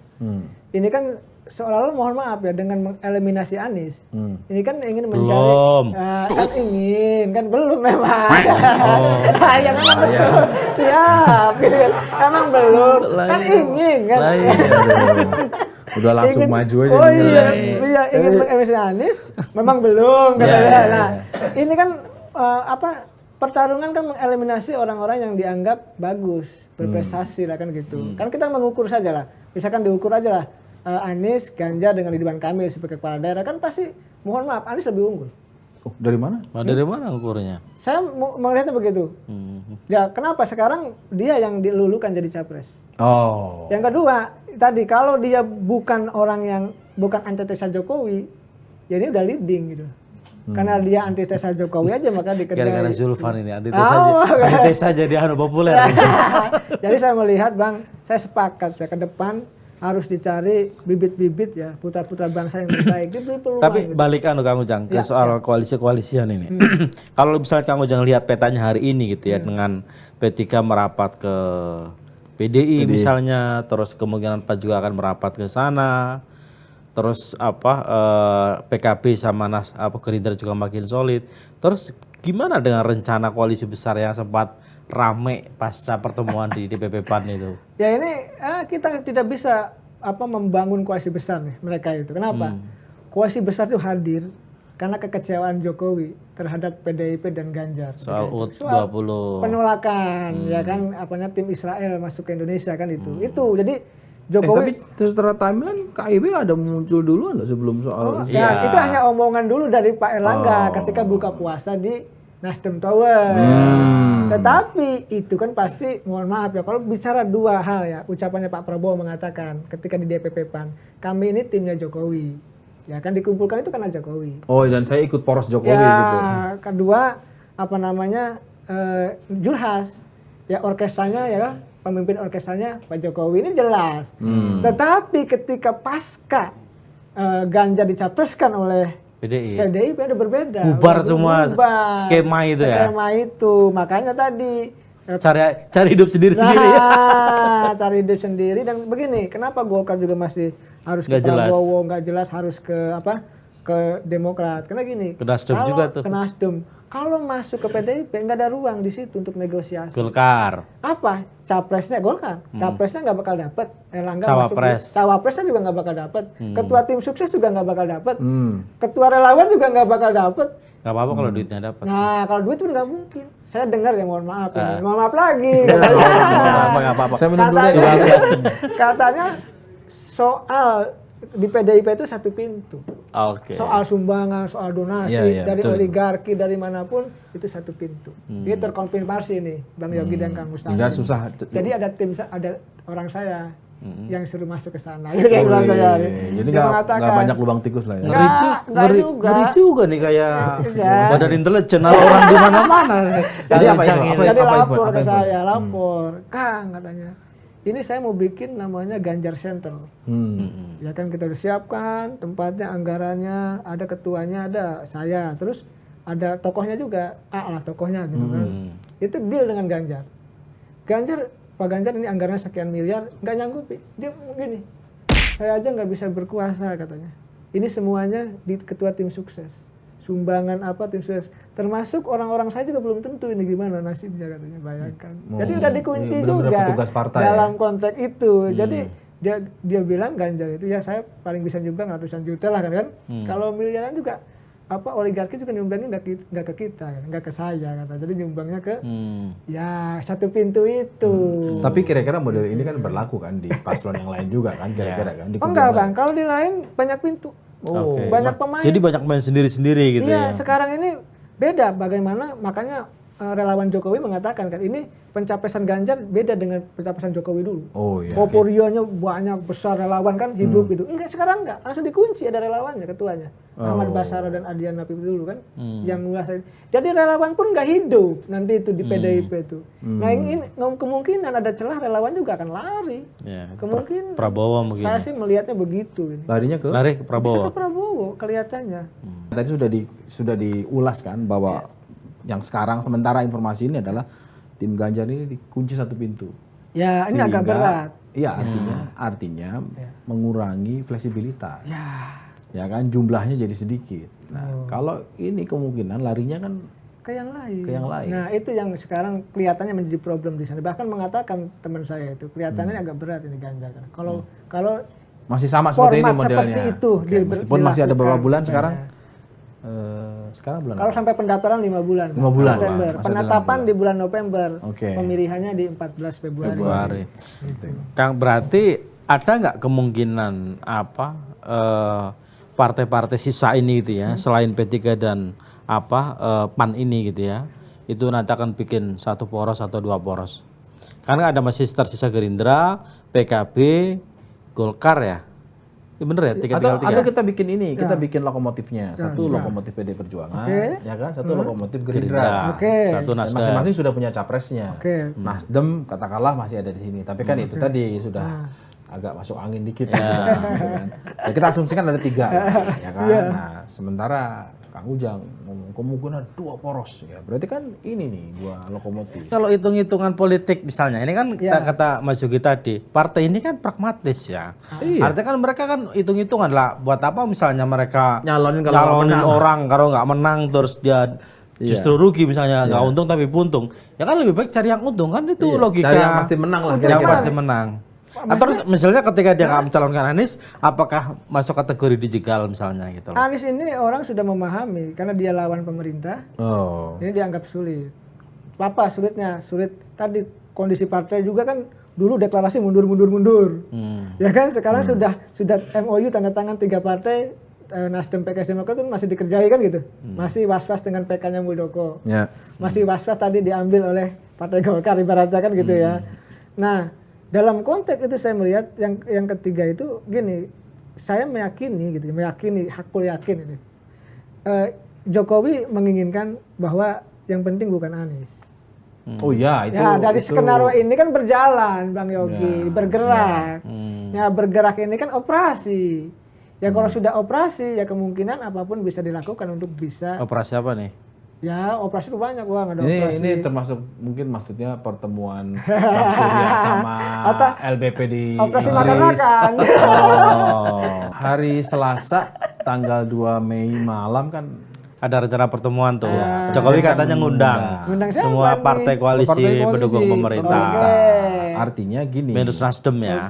A: Ini kan seolah-olah mohon maaf ya dengan mengeliminasi Anies. Ini kan ingin mencari
C: Belum.
A: kan belum memang. Ya memang betul. Siap. Gitu kan. Emang belum. Kan ingin kan.
B: Udah langsung maju aja.
A: Oh iya, ingin mengeliminasi Anies, memang belum katanya. Nah, ini kan pertarungan kan mengeliminasi orang-orang yang dianggap bagus, berprestasi lah kan gitu. Kan kita mengukur saja lah. Misalkan diukur aja lah Anies, Ganjar dengan Ridwan Kamil sebagai kepala daerah kan pasti mohon maaf Anies lebih unggul.
B: Oh, dari mana?
C: Dari mana ukurnya?
A: Saya melihatnya begitu. Ya kenapa sekarang dia yang dilulukan jadi capres?
B: Oh.
A: Yang kedua tadi kalau dia bukan orang yang bukan antitesa Jokowi, ya ini udah leading gitu. Karena dia antitesa Jokowi aja maka dikenal.
C: Gara-gara Zulfan ini antitesa jadi populer.
A: Jadi saya melihat Bang, saya sepakat ya ke depan harus dicari bibit-bibit ya putra-putra bangsa yang terbaik. Diberi peluang.
C: Tapi gitu. Balik Kang Ujang ke soal koalisi-koalisian ini. Kalau misalnya Kang Ujang lihat petanya hari ini gitu ya dengan P3 merapat ke PDI misalnya, terus kemungkinan PAN juga akan merapat ke sana. Terus PKB sama Gerindra juga makin solid. Terus gimana dengan rencana koalisi besar yang sempat rame pasca pertemuan di DPP PAN itu? Ya
A: ini kita tidak bisa membangun koalisi besar nih mereka itu. Kenapa? Koalisi besar itu hadir karena kekecewaan Jokowi terhadap PDIP dan Ganjar.
C: Soal U20
A: penolakan ya kan tim Israel masuk ke Indonesia kan itu. Itu jadi Jokowi
B: tapi setelah timeline KIB ada muncul dulu nggak sebelum soal
A: itu hanya omongan dulu dari Pak Erlangga ketika buka puasa di Nasdem Tower. Tetapi itu kan pasti, mohon maaf ya, kalau bicara dua hal ya, ucapannya Pak Prabowo mengatakan ketika di DPP PAN, kami ini timnya Jokowi. Ya kan dikumpulkan itu karena Jokowi.
B: Oh, dan saya ikut poros Jokowi
A: ya,
B: gitu.
A: Kedua, apa namanya, Julhas. Ya orkestranya ya, pemimpin orkestranya Pak Jokowi, ini jelas. Tetapi ketika pasca Ganjar dicapreskan oleh PDIP ada berbeda.
C: Bubar semua skema itu ya.
A: Skema itu, makanya tadi
C: cari hidup sendiri-sendiri.
A: Cari hidup sendiri. Dan begini, kenapa Golkar juga masih harus ke Prabowo, nggak jelas harus ke ke Demokrat. Karena gini,
C: ke Nasdem juga tuh.
A: Ke Nasdem. Kalau masuk ke PDIP nggak ada ruang di situ untuk negosiasi.
C: Golkar.
A: Apa? Capresnya Golkar. Capresnya nggak bakal dapat. Erlangga
C: Cawapres.
A: Cawapresnya juga nggak bakal dapat. Ketua tim sukses juga nggak bakal dapat. Ketua relawan juga nggak bakal dapat.
C: Nggak apa-apa kalau duitnya dapat.
A: Nah, kalau duit pun nggak mungkin. Saya dengar ya, mohon maaf. Mohon maaf lagi.
C: Nggak apa-apa.
B: Saya minum dulu
A: katanya soal di PDIP itu satu pintu. Soal sumbangan, soal donasi dari oligarki dari manapun itu satu pintu. Ini terkonfirmasi nih Bang Yogi dan Kang Mustafa.
B: Enggak susah.
A: Jadi ada orang saya yang suruh masuk ke sana.
B: Jadi nggak banyak lubang tikus lah ya.
C: Ngeri juga nih kayak badan intelijen orang di mana-mana.
A: Jadi lapor ke saya, lapor, Kang katanya. Ini saya mau bikin namanya Ganjar Center. Ya kan kita udah siapkan tempatnya, anggarannya, ada ketuanya, ada saya, terus ada tokohnya juga, lah tokohnya gitu kan. Itu deal dengan Ganjar. Pak Ganjar ini anggarannya sekian miliar, nggak nyanggupi. Dia gini, saya aja nggak bisa berkuasa katanya. Ini semuanya di ketua tim sukses. Sumbangan apa tim sukses, termasuk orang-orang saya juga belum tentu ini gimana nasibnya katanya, bayangkan. Jadi udah dikunci juga dalam konteks itu. Jadi dia bilang Ganjar itu ya saya paling bisa nyumbang ratusan juta lah kan. Kalau miliaran juga oligarki juga nyumbangnya nggak ke kita, nggak ke saya kata. Jadi nyumbangnya ke ya satu pintu itu.
B: Tapi kira-kira model ini kan berlaku kan di paslon yang lain juga kan kira-kira kan?
A: Enggak Bang, kalau di lain banyak pintu. Banyak pemain.
C: Jadi banyak pemain sendiri-sendiri gitu ya.
A: Iya, sekarang ini beda bagaimana, makanya relawan Jokowi mengatakan kan ini pencapresan Ganjar beda dengan pencapresan Jokowi dulu. Portfolionya banyak besar, relawan kan hidup gitu. Enggak, sekarang enggak, langsung dikunci, ada relawannya ketuanya. Ahmad Basara dan Adian Napip dulu kan yang menguasai. Jadi relawan pun enggak hidup nanti itu di PDIP itu. Nah, ini kemungkinan ada celah relawan juga akan lari. Kemungkinan
C: Prabowo mungkin.
A: Saya sih melihatnya begitu.
B: Larinya ke
A: Prabowo. Bisa ke Prabowo kelihatannya.
B: Tadi sudah diulas kan bahwa yang sekarang sementara informasi ini adalah tim Ganjar ini dikunci satu pintu.
A: Ya, ini agak berat.
B: Iya, artinya mengurangi fleksibilitas. Ya kan, jumlahnya jadi sedikit. Nah, kalau ini kemungkinan larinya kan
A: ke yang lain. Nah, itu yang sekarang kelihatannya menjadi problem di sana. Bahkan mengatakan teman saya itu kelihatannya agak berat ini Ganjar. Kalau
B: masih sama seperti ini modelnya.
A: Seperti itu,
B: meskipun masih ada beberapa bulan sekarang. Sekarang bulan
A: kalau sampai pendaftaran 5 bulan.
B: 5 bulan.
A: November. Penetapan di bulan November. Pemilihannya di 14 Februari.
C: Kang, berarti ada nggak kemungkinan partai-partai sisa ini gitu ya, selain P3 dan PAN ini gitu ya, itu nanti akan bikin satu poros atau dua poros? Karena ada masih tersisa Gerindra, PKB, Golkar ya. Bener ya,
B: atau kita bikin ini, kita bikin lokomotifnya. Satu lokomotif PD Perjuangan, ya kan? Satu lokomotif Gerindra.
C: Satu Nasdem.
B: Masing-masing sudah punya capresnya. Nasdem katakanlah masih ada di sini, tapi kan itu tadi sudah agak masuk angin dikit gitu kan. Ya, kita asumsikan ada 3 ya kan. Nah, sementara Kang Ujang ngomong kemungkinan 2 poros ya. Berarti kan ini nih 2 lokomotif.
C: Kalau hitung-hitungan politik misalnya, ini kan kata Mas Yogi tadi, partai ini kan pragmatis ya. Artinya kan mereka kan hitung-hitungan lah, buat apa misalnya mereka nyalonin orang kalau nggak menang terus dia justru rugi misalnya, nggak untung tapi buntung. Ya kan lebih baik cari yang untung kan, itu logika.
B: Cari yang pasti menang lah.
C: Yang pasti menang. Terus misalnya ketika dia nggak mencalonkan Anies, apakah masuk kategori dijegal misalnya gitu?
A: Anies ini orang sudah memahami karena dia lawan pemerintah. Ini dianggap sulit. Apa sulitnya? Sulit tadi kondisi partai juga kan dulu deklarasi mundur. Ya kan sekarang sudah MOU tanda tangan 3 partai, Nasdem, PKS, Demokrat itu masih dikerjai kan gitu. Masih was-was dengan PK-nya Muldoko. Masih was-was tadi diambil oleh Partai Golkar ibaratnya kan gitu ya. Nah, dalam konteks itu saya melihat yang ketiga itu gini, saya meyakini hakul yakin ini. Jokowi menginginkan bahwa yang penting bukan Anies.
B: Oh ya, itu.
A: Ya, dari skenario ini kan berjalan, Bang Yogi, bergerak. Ya, bergerak ini kan operasi. Ya kalau sudah operasi, ya kemungkinan apapun bisa dilakukan untuk bisa.
C: Operasi apa nih?
A: Ya, operasi itu banyak, Bang. Ada operasi.
B: Ini termasuk mungkin maksudnya pertemuan Bang Surya sama LBP di
A: operasi
B: Inggris.
A: makan-makan.
B: Hari Selasa tanggal 2 Mei malam kan
C: ada rencana pertemuan tuh. Jokowi katanya ngundang semua partai koalisi pendukung pemerintah.
B: Artinya gini.
C: Minus Nasdem ya.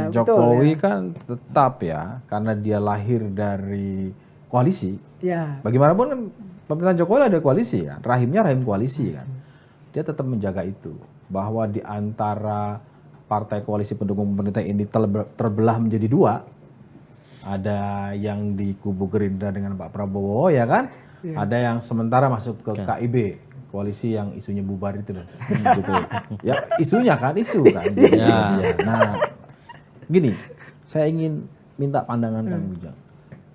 B: Jokowi kan tetap ya, karena dia lahir dari koalisi.
A: Ya.
B: Bagaimanapun kan pemerintahan Jokowi ada koalisi kan, rahim koalisi kan. Dia tetap menjaga itu, bahwa di antara partai koalisi pendukung pemerintah ini terbelah menjadi dua. Ada yang di kubu Gerindra dengan Pak Prabowo ya kan, ada yang sementara masuk ke KIB, koalisi yang isunya bubar itu loh. Gitu. Ya isunya kan, isu kan. Nah gini, saya ingin minta pandangan Kang Ujang.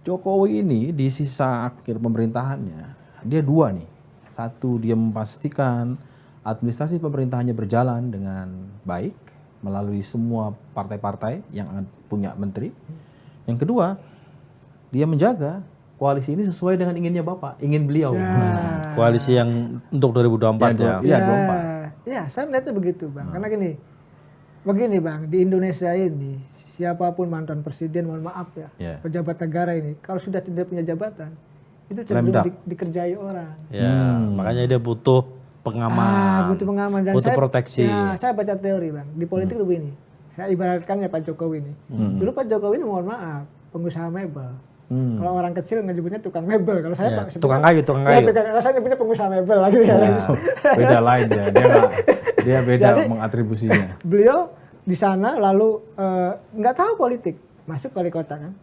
B: Jokowi ini di sisa akhir pemerintahannya, dia dua nih. Satu, dia memastikan administrasi pemerintahannya berjalan dengan baik melalui semua partai-partai yang punya menteri. Yang kedua, dia menjaga koalisi ini sesuai dengan inginnya Bapak, ingin beliau.
C: Koalisi yang untuk 2024 ya.
B: Iya, 2024.
A: Ya, saya melihatnya begitu, Bang. Karena begini Bang, di Indonesia ini siapapun mantan presiden, mohon maaf ya, pejabat negara ini, kalau sudah tidak punya jabatan, itu cenderung dikerjai orang.
C: Ya, makanya dia butuh pengaman.
A: Butuh pengaman dan
C: butuh proteksi.
A: Ya, saya baca teori Bang, di politik itu begini. Saya ibaratkannya Pak Jokowi ini. Dulu Pak Jokowi ini mohon maaf, pengusaha mebel. Kalau orang kecil nyebutnya tukang mebel. Kalau saya
C: tukang kayu.
A: Kalau saya nyebutnya pengusaha mebel lagi ya.
B: Beda lain ya. Dia beda jadi, mengatribusinya.
A: Beliau di sana lalu nggak tahu politik, masuk wali kota kan.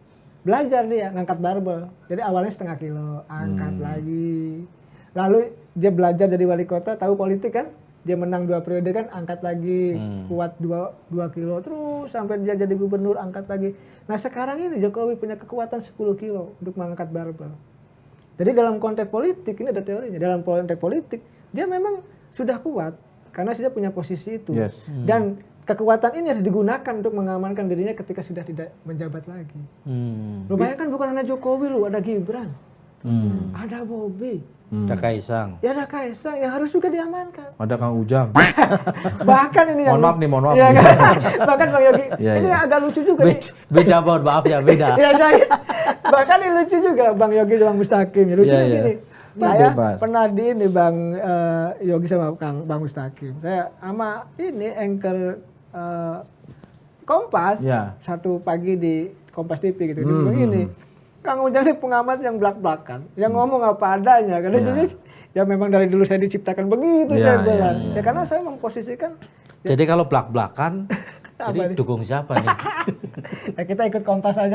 A: Belajar dia ngangkat barbel. Jadi awalnya 0,5 kilo, angkat lagi. Lalu dia belajar jadi wali kota, tahu politik kan. Dia menang 2 periode kan, angkat lagi, kuat 2 kilo, terus sampai dia jadi gubernur, angkat lagi. Nah sekarang ini Jokowi punya kekuatan 10 kilo untuk mengangkat barbel. Jadi dalam konteks politik, ini ada teorinya, dalam konteks politik, dia memang sudah kuat, karena sudah punya posisi itu. Dan kekuatan ini harus digunakan untuk mengamankan dirinya ketika sudah tidak menjabat lagi. Lu bayangkan bukan hanya Jokowi lu, ada Gibran, ada Bobi.
C: Ada Kaisang.
A: Ya ada Kaisang yang harus juga diamankan.
B: Ada Kang Ujang.
A: Bahkan ini yang
B: mohon maaf.
A: Ya, bahkan Bang Yogi, ini agak lucu juga nih.
C: Beda Bang, maaf ya beda.
A: Bahkan ini lucu juga Bang Yogi dan Bang Mustaqim. Lucunya gini. Saya pernah di ini Bang Yogi sama Bang Mustaqim. Saya sama ini anchor Kompas satu pagi di Kompas TV gitu. Begini. Kang Ujang ini pengamat yang belak-belakan, yang ngomong apa adanya. Karena ya memang dari dulu saya diciptakan begitu saya bilang. Ya karena saya memposisikan.
C: Jadi kalau belak-belakan, jadi dukung siapa nih?
A: Ya kita ikut Kompas aja.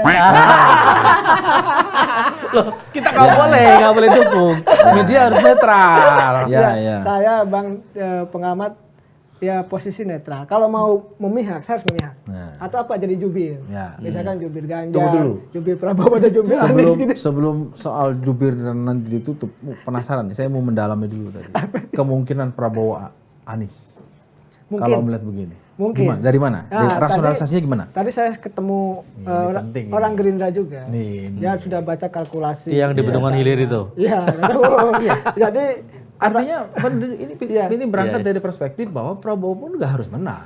C: Loh, kita nggak boleh dukung. Media harus netral.
A: Saya Bang pengamat. Ya posisi netral. Kalau mau memihak, saya harus memihak. Atau apa jadi jubir. Misalkan jubir Ganjar, jubir Prabowo atau jubir Anies gitu.
B: Sebelum soal jubir dan nanti ditutup, penasaran nih. Saya mau mendalami dulu tadi. Kemungkinan Prabowo Anies. Kalau melihat begini.
A: Mungkin.
B: Gimana? Dari mana? Rasionalisasinya gimana?
A: Tadi saya ketemu orang Gerindra juga. Dia sudah baca kalkulasi.
C: Yang di Bendungan Hilir itu.
A: Iya. Jadi
B: artinya ini berangkat dari perspektif bahwa Prabowo pun nggak harus menang.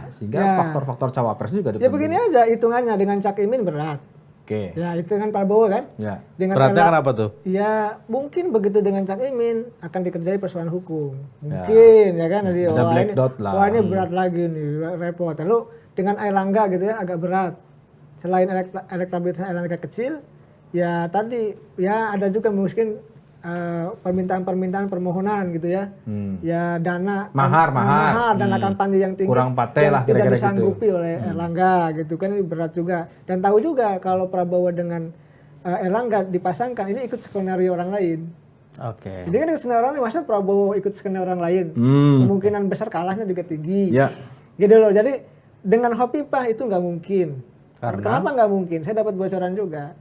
B: Sehingga faktor-faktor cawapres juga
A: ya begini aja hitungannya dengan Cak Imin berat. Ya hitungan Prabowo kan.
C: Dengan beratnya kenapa tuh?
A: Ya mungkin begitu dengan Cak Imin akan dikerjai persoalan hukum. Mungkin ya kan.
B: Ada black dot lah.
A: Wah ini berat lagi nih, repot. Lalu dengan Airlangga gitu ya agak berat. Selain elektabilitas Airlangga kecil, ya tadi ya ada juga mungkin permintaan permohonan gitu ya. Ya dana mahar dana kampanye yang tinggi
B: kurang pate lah
A: tidak
B: kira-kira
A: disanggupi oleh Erlangga gitu kan, ini berat juga. Dan tahu juga kalau Prabowo dengan Erlangga dipasangkan ini ikut skenario orang lain.
C: Oke.
A: Jadi kan ikut skenario orang lain, masa Prabowo ikut skenario orang lain? Kemungkinan besar kalahnya juga tinggi.
B: Ya.
A: Gitu loh. Jadi dengan Hovifah itu nggak mungkin.
C: Karena?
A: Kenapa nggak mungkin? Saya dapat bocoran juga.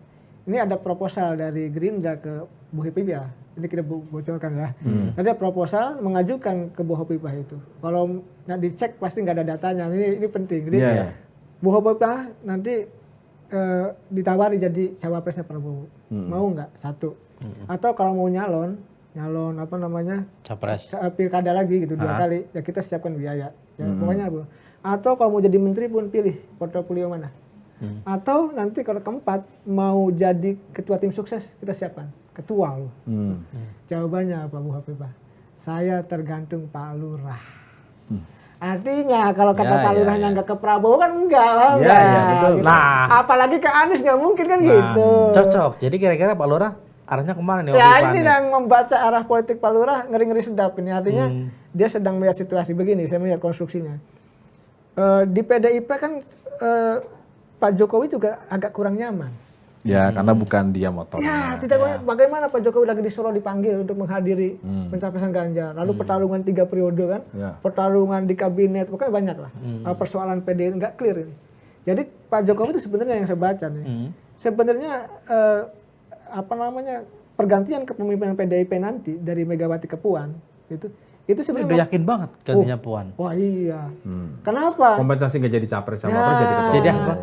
A: Ini ada proposal dari Gerindra ke Bu Hovifah. Ini kita bocorkan ya. Ada proposal mengajukan ke Bu Hovifah itu. Kalau nggak dicek pasti nggak ada datanya. Ini penting. Jadi Bu Hovifah nanti ditawari jadi cawapresnya Prabowo. Mau nggak? Satu. Atau kalau mau nyalon apa namanya?
C: Capres.
A: Pilkada lagi gitu 2 kali. Ya kita siapkan biaya. Ya pokoknya Bu. Atau kalau mau jadi menteri pun pilih portofolio mana. Atau nanti kalau keempat mau jadi ketua tim sukses kita siapkan ketua loh. Jawabannya apa Bu Hovifah? Saya tergantung Pak Lurah. Artinya kalau kata Pak Lurahnya nggak ke Prabowo kan enggak lah.
B: Iya, betul.
A: Gitu. Nah, apalagi ke Anies nggak mungkin kan gitu.
C: Cocok. Jadi kira-kira Pak Lurah arahnya kemana nih?
A: Ya ini yang membaca arah politik Pak Lurah ngeri-ngeri sedap ini. Artinya dia sedang melihat situasi begini. Saya melihat konstruksinya. Di PDIP kan Pak Jokowi juga agak kurang nyaman.
B: Ya, karena bukan dia motornya.
A: Ya, tidak bagaimana Pak Jokowi lagi di Solo dipanggil untuk menghadiri pencapresan Ganjar. Lalu pertarungan 3 periode kan, pertarungan di kabinet, pokoknya banyak lah. Persoalan PDI nggak clear ini. Jadi Pak Jokowi itu sebenarnya yang saya baca nih, sebenarnya apa namanya pergantian kepemimpinan PDIP nanti dari Megawati ke Puan itu sebenarnya
C: udah yakin banget gantinya Puan.
A: Wah iya. Kenapa?
B: Kompensasi nggak jadi capres sama jadi ketua.
C: Jadi apa?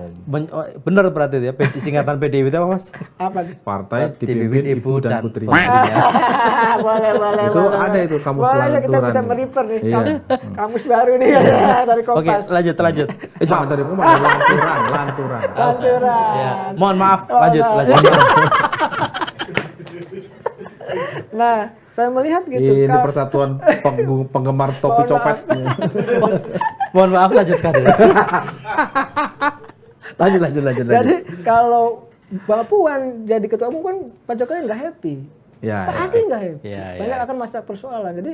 C: Bener berarti ya, singkatan PDIP itu apa Mas?
A: Apa?
B: Partai dipimpin Ibu dan Putri.
A: boleh.
B: Itu ada itu kamus
A: boleh,
B: lanturan.
A: kita bisa merifer nih.
B: Iya.
A: Kamus baru nih dari Kompas.
C: Oke, lanjut.
B: Jangan dari rumah, lanturan.
C: Ya. Mohon maaf, lanjut.
A: Nah, saya melihat gitu.
B: Ini persatuan penggemar topi copet.
C: Mohon maaf, lanjutkan ya. lanjut.
A: Jadi kalau Mbak Puan jadi ketua umum kan Pak Jokowi nggak happy. Pasti nggak happy. Banyak akan masalah persoalan. Jadi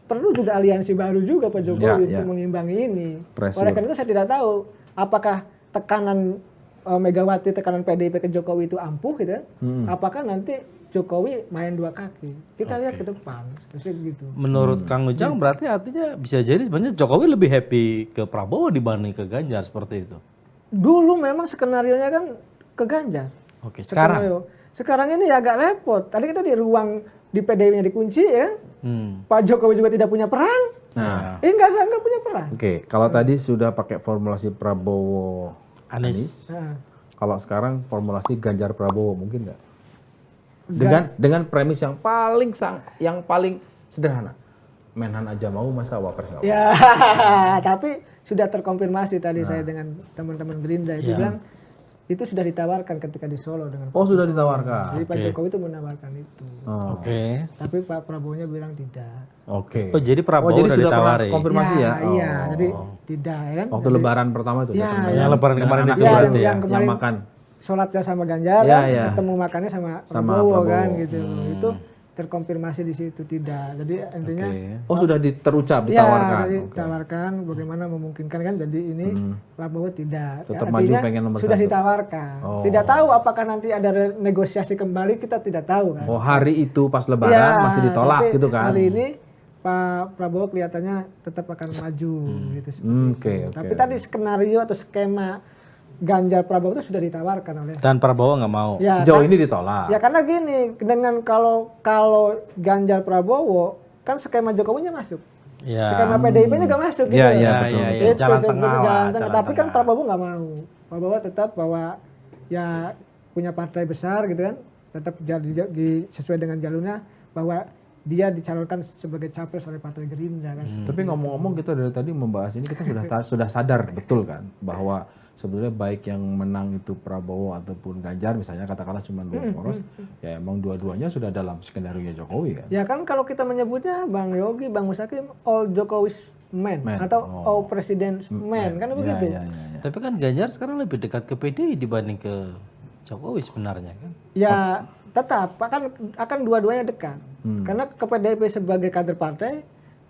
A: perlu juga aliansi baru juga Pak Jokowi untuk mengimbangi ini. Oleh karena itu saya tidak tahu apakah tekanan Megawati, tekanan PDIP ke Jokowi itu ampuh gitu kan? Apakah nanti Jokowi main 2 kaki? Kita lihat ke depan, gitu.
C: Menurut Kang Ujang berarti artinya bisa jadi sebenarnya Jokowi lebih happy ke Prabowo dibanding ke Ganjar seperti itu.
A: Dulu memang skenarionya kan ke Ganjar.
C: Oke, sekarang?
A: Sekarang ini agak repot. Tadi kita di ruang di PDIP-nya dikunci ya. Pak Jokowi juga tidak punya peran. Nggak punya peran.
B: Oke, kalau tadi sudah pakai formulasi Prabowo Anies. Kalau sekarang formulasi Ganjar Prabowo mungkin nggak? Dengan premis yang paling sederhana. Menhan aja mau, masa wapres nggak mau?
A: Ya, tapi sudah terkonfirmasi tadi saya dengan teman-teman Gerindra itu bilang itu sudah ditawarkan ketika di Solo dengan
B: sudah ditawarkan.
A: Jadi Pak Jokowi itu menawarkan itu. Tapi Pak Prabowo-nya bilang tidak.
C: Oh, jadi Prabowo
B: jadi
C: sudah
B: ditawari. Konfirmasi ya?
A: Iya, jadi tidak ya kan.
B: Waktu lebaran pertama itu
C: yang lebaran kemarin itu berarti ya.
A: Yang makan sholatnya sama Ganjar ketemu makannya sama Prabowo kan gitu. Itu terkonfirmasi di situ tidak. Jadi intinya
B: sudah terucap ditawarkan.
A: Ya, ditawarkan bagaimana memungkinkan kan jadi ini Prabowo tidak.
B: Tetap maju pengen nomor 1.
A: Sudah ditawarkan. Tidak tahu apakah nanti ada negosiasi kembali, kita tidak tahu kan.
B: Hari itu pas lebaran masih ditolak
A: tapi
B: gitu kan.
A: Hari ini Pak Prabowo kelihatannya tetap akan maju gitu Tapi tadi skenario atau skema Ganjar Prabowo itu sudah ditawarkan oleh
C: dan Prabowo nggak mau.
A: Ya,
B: sejauh ini ditolak.
A: Ya karena gini, dengan kalau Ganjar Prabowo kan skema Jokowinya masuk. Skema PDIP-nya nggak masuk gitu.
B: Iya, betul.
C: Ya, jalan tengah.
A: Tapi kan Prabowo nggak mau. Prabowo tetap bahwa ya punya partai besar gitu kan, tetap jadi sesuai dengan jalurnya bahwa dia dicalonkan sebagai capres oleh Partai Gerindra kan.
B: Tapi ngomong-ngomong kita dari tadi membahas ini kita sudah sadar betul kan bahwa sebenarnya baik yang menang itu Prabowo ataupun Ganjar misalnya katakanlah cuma 2 poros, ya emang dua-duanya sudah dalam skenario Jokowi kan.
A: Ya kan kalau kita menyebutnya Bang Yogi, Bang Musakim all Jokowi's man. Atau all President's man kan begitu.
B: Ya.
C: Tapi kan Ganjar sekarang lebih dekat ke PDI dibanding ke Jokowi sebenarnya kan.
A: Ya tetap akan dua-duanya dekat. Karena ke PDIP sebagai kader partai,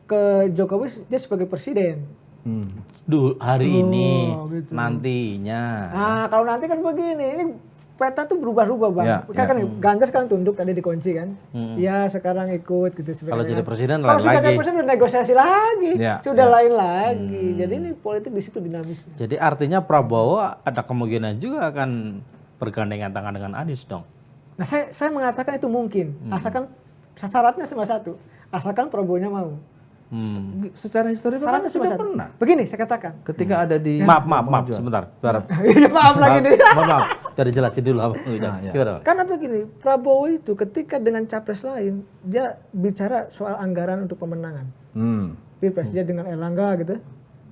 A: ke Jokowi dia sebagai presiden.
C: Hari ini
A: gitu.
C: nantinya.
A: Nah kalau nanti kan begini, ini peta tuh berubah-ubah Bang. Kan Ganjar sekarang tunduk tadi dikunci kan. Ya sekarang ikut gitu.
C: Kalau jadi presiden
A: lain lagi. Kalau jadi presiden udah negosiasi lagi. Sudah lain lagi. Jadi ini politik di situ dinamis.
C: Jadi artinya Prabowo ada kemungkinan juga akan bergandengan tangan dengan Anies dong.
A: Nah saya mengatakan itu mungkin. Asalkan syaratnya cuma satu. Asalkan Prabowo-nya mau.
B: Secara historis kan sudah pernah.
A: Begini saya katakan.
B: Ketika ada di
C: maaf sebentar.
A: Maaf lagi nih.
C: Maaf. Tadi jelasin dulu apa.
A: Karena begini, Prabowo itu ketika dengan capres lain dia bicara soal anggaran untuk pemenangan. Pilpres dia dengan Erlangga gitu,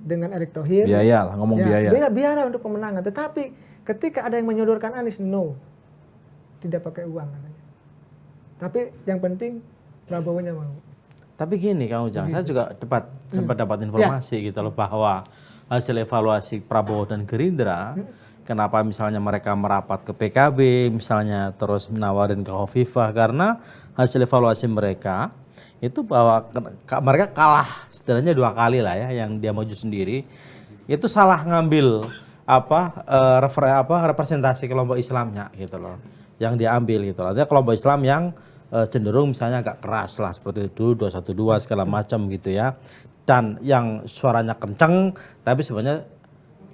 A: dengan Erick Thohir.
B: Biaya lah, ngomong biaya.
A: Biaya untuk pemenangan. Tetapi ketika ada yang menyodorkan Anies, no, tidak pakai uang katanya. Tapi yang penting Prabowo-nya mau.
C: Tapi gini Kang Ujang, saya juga sempat dapat informasi gitu loh bahwa hasil evaluasi Prabowo dan Gerindra, kenapa misalnya mereka merapat ke PKB, misalnya terus menawarin ke Khofifah, karena hasil evaluasi mereka itu bahwa mereka kalah setidaknya 2 kali lah ya, yang dia maju sendiri, itu salah ngambil representasi kelompok Islamnya gitu loh, yang dia ambil gitu loh. Artinya kelompok Islam yang cenderung misalnya agak keras lah seperti itu 212 segala macam gitu ya, dan yang suaranya kenceng tapi sebenarnya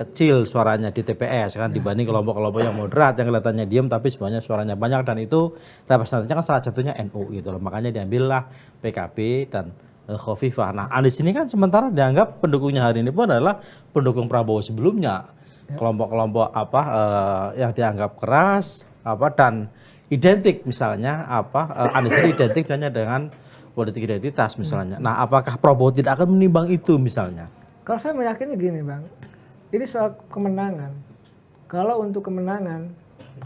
C: kecil suaranya di TPS kan dibanding kelompok-kelompok yang moderat yang kelihatannya diem tapi sebenarnya suaranya banyak, dan itu representasinya kan salah satunya NU gitu loh, makanya diambillah PKB dan Khofifah. Nah Anies ini kan sementara dianggap pendukungnya hari ini pun adalah pendukung Prabowo sebelumnya, kelompok-kelompok yang dianggap keras dan identik misalnya Anies ini identik hanya dengan politik identitas misalnya. Nah, apakah Prabowo tidak akan menimbang itu misalnya?
A: Kalau saya meyakini gini Bang, ini soal kemenangan. Kalau untuk kemenangan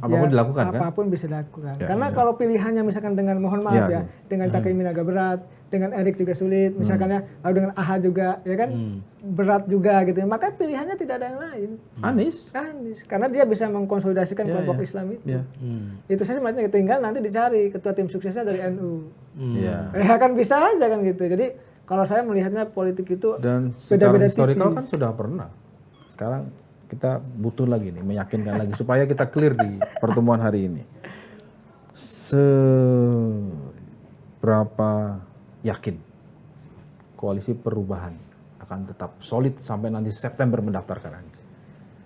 B: apapun dilakukan
A: apapun bisa dilakukan. Karena kalau pilihannya misalkan dengan mohon maaf dengan Cak Imin agak berat, dengan Erick juga sulit, misalkan lalu dengan AHA juga ya kan berat juga gitu. Maka pilihannya tidak ada yang lain. Anies. Karena dia bisa mengkonsolidasikan kelompok Islam itu. Itu saja sebenarnya tinggal nanti dicari ketua tim suksesnya dari NU. Ya kan bisa aja kan gitu. Jadi kalau saya melihatnya politik itu
B: dan secara historikal kan sudah pernah. Sekarang kita butuh lagi nih, meyakinkan lagi supaya kita clear di pertemuan hari ini. Seberapa yakin koalisi perubahan akan tetap solid sampai nanti September mendaftarkan Anies?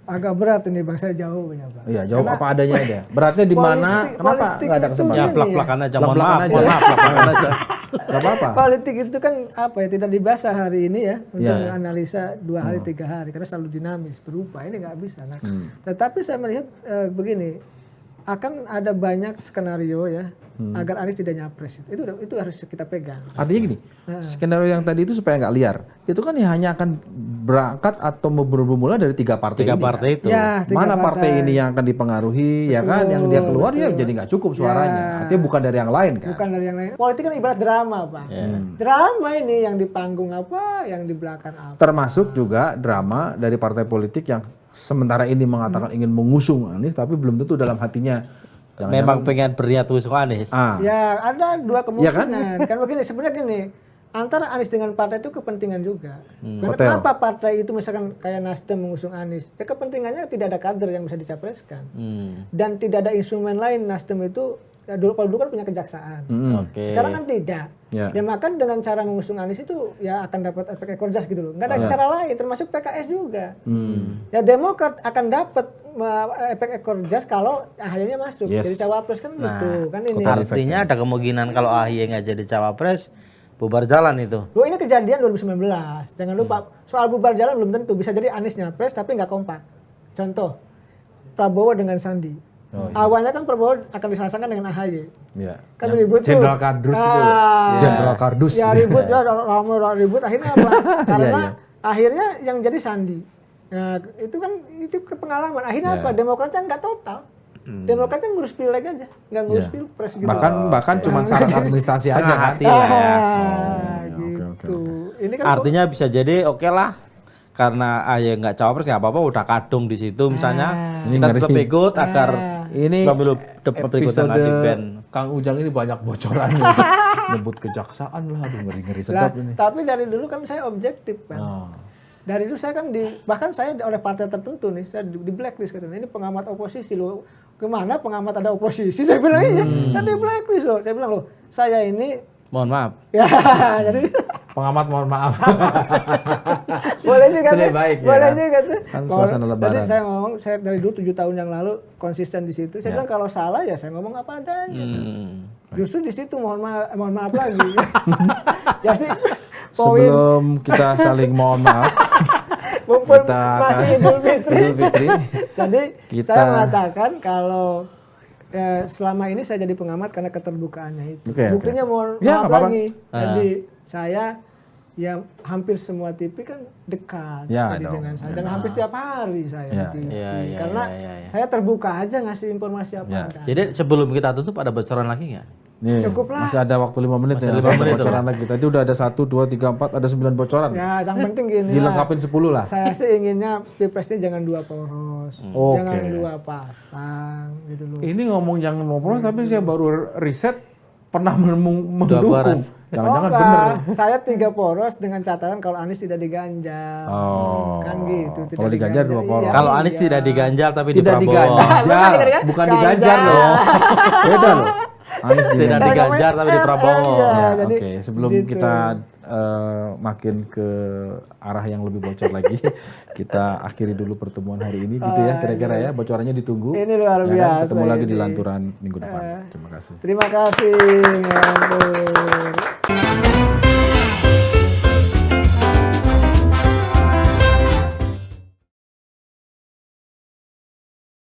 A: Agak berat ini Bang, saya jawab ya Bang.
B: Iya, jawab apa adanya aja. Beratnya di mana? Kenapa nggak ada kesempatan?
C: Ya plak-plakan aja, mohon maaf, plak-plakan aja.
B: Gak apa-apa.
A: Politik itu kan tidak dibahas hari ini ya untuk analisa 2 hari 3 hari karena selalu dinamis berubah, ini nggak bisa. Nah, tetapi saya melihat begini, akan ada banyak skenario ya agar Anies tidak nyapres. Itu harus kita pegang.
B: Artinya gini, skenario yang tadi itu supaya nggak liar, itu kan hanya akan berangkat atau bermula dari 3 partai ini.
C: 3 partai itu.
A: Ya,
B: mana partai ini yang akan dipengaruhi, ya kan? Yang dia keluar ya jadi nggak cukup suaranya. Artinya bukan dari yang lain kan?
A: Bukan dari yang lain. Politik kan ibarat drama, Pak. Drama ini yang di panggung apa, yang di belakang apa.
B: Termasuk juga drama dari partai politik yang sementara ini mengatakan ingin mengusung Anies, tapi belum tentu dalam hatinya
C: memang pengen berniat usung Anies.
A: Ya ada 2 kemungkinan. Kan begini, sebenarnya gini, antara Anies dengan partai itu kepentingan juga. Kenapa partai itu misalkan kayak Nasdem mengusung Anies? Ya kepentingannya tidak ada kader yang bisa dicapreskan. Dan tidak ada instrumen lain. Nasdem itu ya kalau dulu kan punya kejaksaan. Sekarang kan tidak. Ya maka dengan cara mengusung Anies itu ya akan dapat efek ekor jas gitu loh. Nggak ada cara lain, termasuk PKS juga. Ya Demokrat akan dapat efek ekor jas kalau AHY-nya masuk jadi cawapres kan gitu kan ini.
C: Artinya ada kemungkinan kalau AHY nggak jadi cawapres bubar jalan itu.
A: Loh ini kejadian 2019. Jangan lupa soal bubar jalan belum tentu, bisa jadi Anies nyapres tapi nggak kompak. Contoh Prabowo dengan Sandi. Awalnya kan Prabowo akan disangkakan dengan AHY. Kan ribut tuh.
B: Jenderal Kardus itu. Jenderal Kardus.
A: Ya ribut ya, ribut akhirnya apa? Karena akhirnya yang jadi Sandi. Nah, itu kan pengalaman. Akhirnya apa? Demokratnya nggak total. Demokratnya ngurus pileg aja, nggak ngurus pilpres gitu.
B: Bahkan cuma syarat administrasi aja kan.
A: Gitu. Ini kan
C: artinya bisa jadi oke lah. Karena AHY nggak cawapres nggak apa-apa, udah kadung di situ misalnya. Kita tetap ikut agar
B: ini
C: pemilu berikutnya nggak di-ban.
B: Kang Ujang ini banyak bocoran nyebut kejaksaan lah, aduh ngeri-ngeri sedap ini.
A: Tapi dari dulu kan saya objektif kan. Dari dulu saya kan bahkan saya oleh partai tertentu nih, saya di blacklist katanya, ini pengamat oposisi loh. kemana pengamat ada oposisi? Saya bilang iya, saya di blacklist loh. Saya bilang loh, saya ini
C: mohon maaf.
A: Ya, jadi
B: pengamat mohon maaf.
A: boleh juga
B: Itu
A: tuh.
B: baik ya.
A: Boleh juga tuh.
B: Kan suasana lebaran.
A: Jadi saya ngomong, saya dari dulu 7 tahun yang lalu konsisten di situ. Saya bilang kalau salah ya saya ngomong apa adanya. Justru di situ mohon maaf lagi. Jadi
B: sebelum kita saling mohon maaf,
A: mumpung
B: kita
A: masih Idul Fitri. Jadi saya mengatakan kalau selama ini saya jadi pengamat karena keterbukaannya itu. Buktinya mohon maaf lagi. Jadi saya ya hampir semua TV kan dekat dengan saya dan hampir setiap hari saya di TV. Karena saya terbuka aja ngasih informasi apa ada.
C: Jadi sebelum kita tutup ada bocoran lagi nggak?
B: Nih,
A: cukuplah.
B: masih ada waktu 5 menit ya. 5 menit bocoran lagi. Tadi udah ada 1, 2, 3, 4, ada 9 bocoran.
A: Ya, yang penting gini
B: dilengkapin 10 lah.
A: Saya sih inginnya Pilpres ini jangan 2 poros. Jangan 2 pasang gitu loh.
B: Ini ngomong jangan 2 poros tapi saya baru riset pernah mendukung. Jangan-jangan bener.
A: Saya 3 poros dengan catatan kalau Anies tidak diganjar. Kan gitu.
B: Kalau diganjar 2 poros.
C: Kalau Anies tidak diganjar tapi
B: tidak
C: di Prabowo.
B: diganjar, bukan diganjar loh. Beda loh. Anies
C: tidak diganjar tapi di Prabowo.
B: Oke, sebelum kita makin ke arah yang lebih bocor lagi, kita akhiri dulu pertemuan hari ini gitu ya kira-kira ya, bocorannya ditunggu.
A: Ini luar biasa.
B: Ketemu lagi di lanturan minggu depan. Terima kasih.
A: Terima kasih.